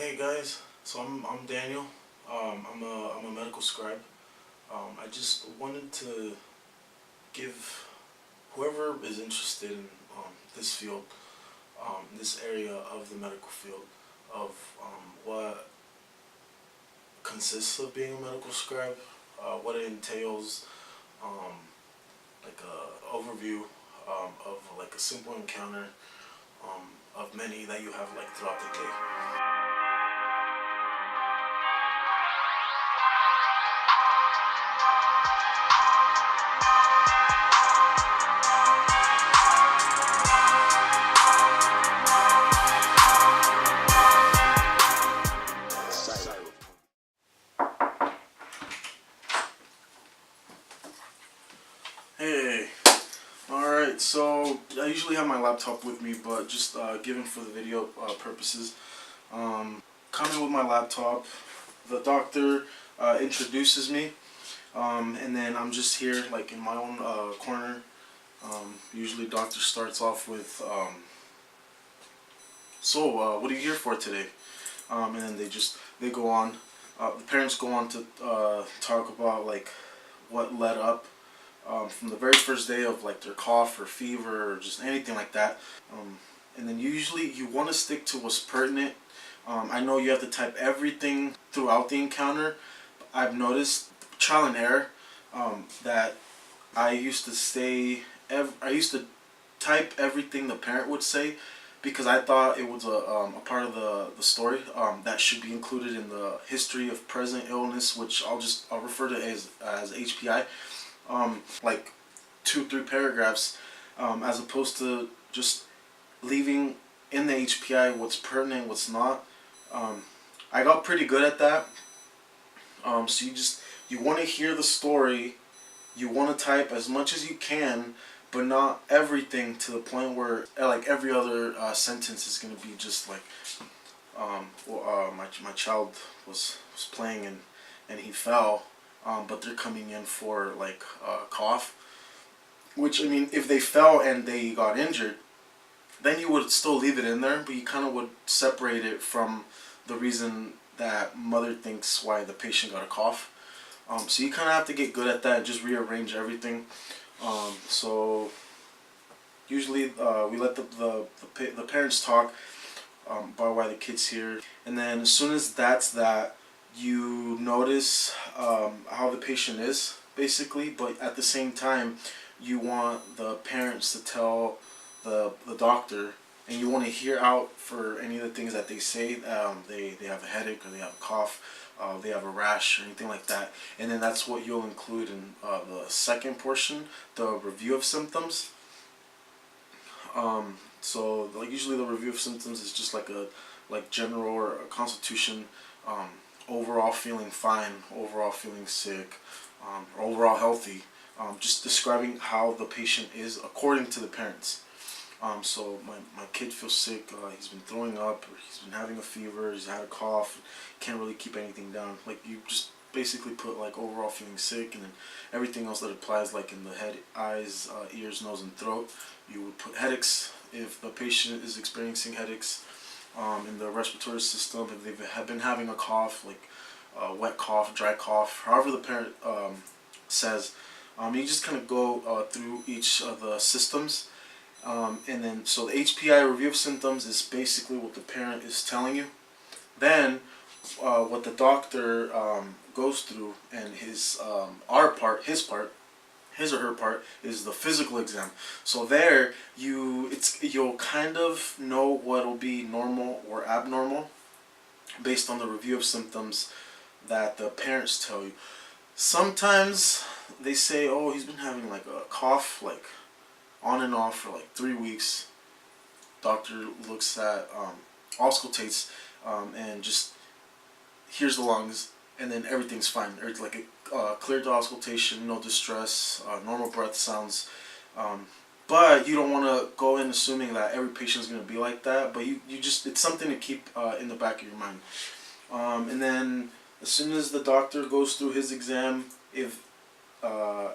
Hey guys, so I'm Daniel. I'm a medical scribe. I just wanted to give whoever is interested in this field, this area of the medical field, of what consists of being a medical scribe, what it entails, um, like a overview of like a simple encounter of many that you have like throughout the day. Hey, alright, so I usually have my laptop with me, but just given for the video purposes, coming with my laptop, the doctor introduces me, and then I'm just here like in my own corner. Usually doctor starts off with, what are you here for today? And then they go on, the parents go on to talk about like what led up from the very first day of like their cough or fever or just anything like that. And then usually you want to stick to what's pertinent. I know you have to type everything throughout the encounter. I've noticed trial and error that I used to type everything the parent would say because I thought it was a part of the story that should be included in the history of present illness, which I'll refer to as HPI. Like 2-3 paragraphs, as opposed to just leaving in the HPI what's pertinent, what's not. I got pretty good at that. So you want to hear the story, you want to type as much as you can, but not everything to the point where like every other sentence is going to be just like, my child was playing and he fell. But they're coming in for like cough, which I mean, if they fell and they got injured, then you would still leave it in there, but you kind of would separate it from the reason that mother thinks why the patient got a cough. So you kind of have to get good at that and just rearrange everything. So usually we let the parents talk about why the kid's here, and then as soon as that, you notice how the patient is, basically, but at the same time, you want the parents to tell the doctor, and you want to hear out for any of the things that they say. They have a headache, or they have a cough, they have a rash, or anything like that, and then that's what you'll include in the second portion, the review of symptoms. So like usually the review of symptoms is just like a general or a constitution. Overall feeling fine, overall feeling sick, or overall healthy. Just describing how the patient is according to the parents. So my kid feels sick, he's been throwing up, or he's been having a fever, he's had a cough, can't really keep anything down. Like you just basically put like overall feeling sick, and then everything else that applies, like in the head, eyes, ears, nose, and throat. You would put headaches if the patient is experiencing headaches. In the respiratory system, if they have been having a cough, like wet cough, dry cough, however the parent says, you just kind of go through each of the systems, and then so the HPI review of symptoms is basically what the parent is telling you. Then what the doctor goes through, and his or her part is the physical exam. So there you'll kind of know what'll be normal or abnormal based on the review of symptoms that the parents tell you. Sometimes they say, oh, he's been having like a cough like on and off for like 3 weeks. Doctor looks at auscultates and just hears the lungs, and then everything's fine. It's like a clear auscultation, no distress, normal breath sounds. But you don't want to go in assuming that every patient is going to be like that. But you just, it's something to keep in the back of your mind. And then as soon as the doctor goes through his exam, if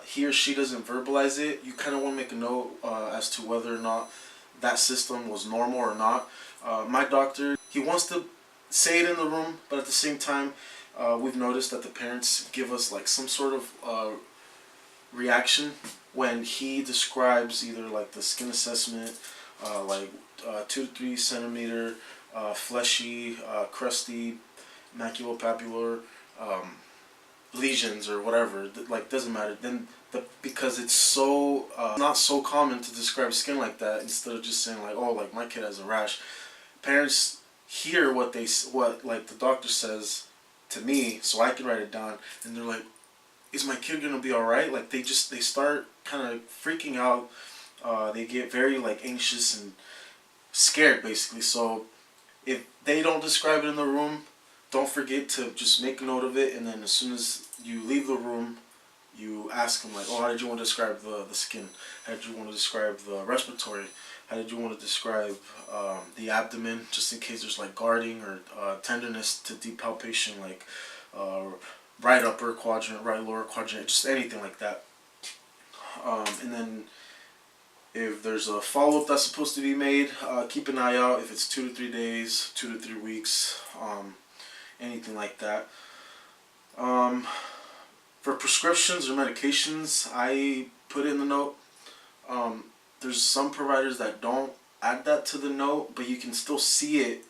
he or she doesn't verbalize it, you kind of want to make a note as to whether or not that system was normal or not. My doctor, he wants to say it in the room, but at the same time, we've noticed that the parents give us like some sort of reaction when he describes either like the skin assessment, like 2 to 3 centimeter, fleshy, crusty, maculopapular lesions or whatever. Like, doesn't matter. Then because it's so not so common to describe skin like that, instead of just saying like, oh, like my kid has a rash, parents hear what like the doctor says to me, so I can write it down, and they're like, is my kid gonna be all right? Like, they start kind of freaking out. They get very like anxious and scared, basically. So if they don't describe it in the room, don't forget to just make a note of it, and then as soon as you leave the room, you ask them like, oh, how did you want to describe the skin? How did you want to describe the respiratory? How did you want to describe the abdomen, just in case there's like guarding or tenderness to deep palpation, like right upper quadrant, right lower quadrant, just anything like that. And then if there's a follow-up that's supposed to be made, keep an eye out if it's 2 to 3 days, 2 to 3 weeks, anything like that. For prescriptions or medications, I put in the note. There's some providers that don't add that to the note, but you can still see it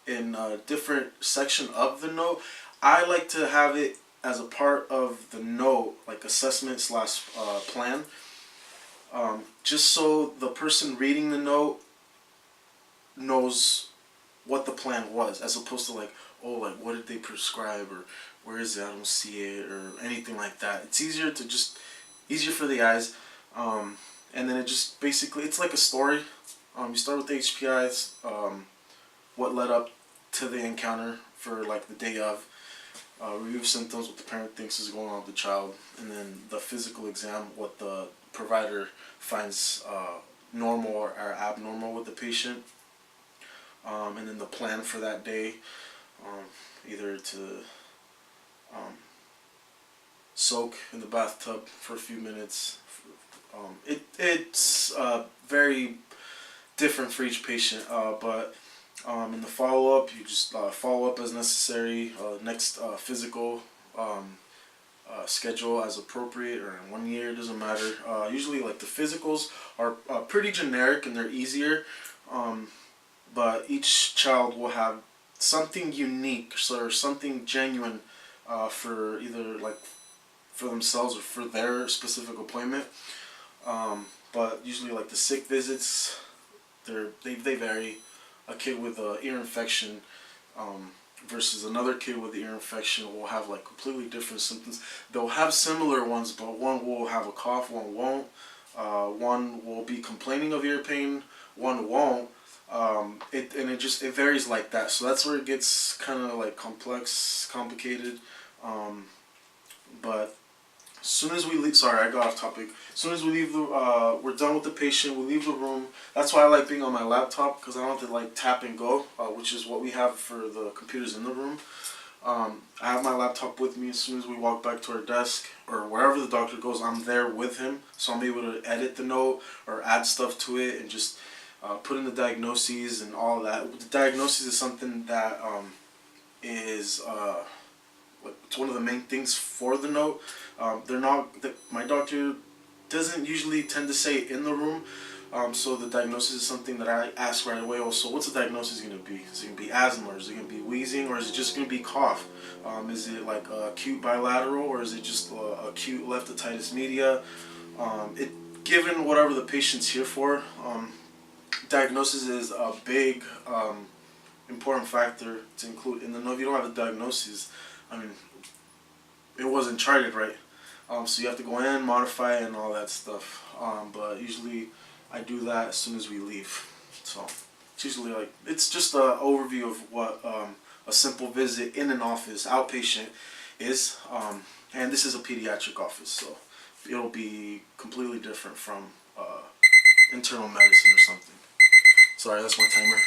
in a different section of the note. I like to have it as a part of the note, like assessment slash plan, just so the person reading the note knows what the plan was, as opposed to like, oh, like what did they prescribe, or where is it, I don't see it, or anything like that. It's easier for the eyes, and then it just basically, it's like a story. You start with the HPIs, what led up to the encounter for like the day of, review of symptoms, what the parent thinks is going on with the child, and then the physical exam, what the provider finds normal or abnormal with the patient, and then the plan for that day, either to soak in the bathtub for a few minutes. It's very different for each patient, but in the follow-up, you just follow up as necessary. Next physical schedule as appropriate, or in 1 year, doesn't matter. Usually like the physicals are pretty generic and they're easier, but each child will have something unique, or something genuine for either like for themselves or for their specific appointment. But usually like the sick visits, they vary. A kid with an ear infection versus another kid with the ear infection will have like completely different symptoms. They'll have similar ones, but one will have a cough, one won't. One will be complaining of ear pain, one won't. It varies like that. So that's where it gets kind of like complex, complicated. But as soon as we leave, sorry, I got off topic. As soon as we leave we're done with the patient, we leave the room. That's why I like being on my laptop, because I don't have to like tap and go, which is what we have for the computers in the room. I have my laptop with me. As soon as we walk back to our desk or wherever the doctor goes, I'm there with him, so I'm able to edit the note or add stuff to it and just put in the diagnoses and all of that. The diagnosis is something that is it's one of the main things for the note. My doctor doesn't usually tend to say it in the room, so the diagnosis is something that I ask right away. Also, what's the diagnosis going to be? Is it going to be asthma, or is it going to be wheezing, or is it just going to be cough? Is it like acute bilateral, or is it just acute lephtitis media? Given whatever the patient's here for, diagnosis is a big important factor to include in the note. If you don't have a diagnosis, I mean, it wasn't charted right. So you have to go in, modify it, and all that stuff. But usually I do that as soon as we leave. So it's usually like, it's just an overview of what a simple visit in an office, outpatient, is. And this is a pediatric office, so it'll be completely different from internal medicine or something. Sorry, that's my timer.